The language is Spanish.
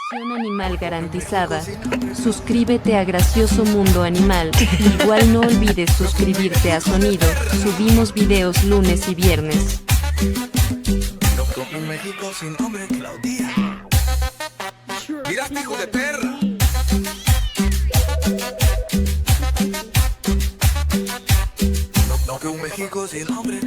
Educación animal garantizada. Suscríbete a Gracioso Mundo Animal. Igual no olvides suscribirte a Sonido. Subimos videos lunes y viernes. Loco en México sin nombre, Claudia. Mira, este hijo de perra. Loco en México sin nombre.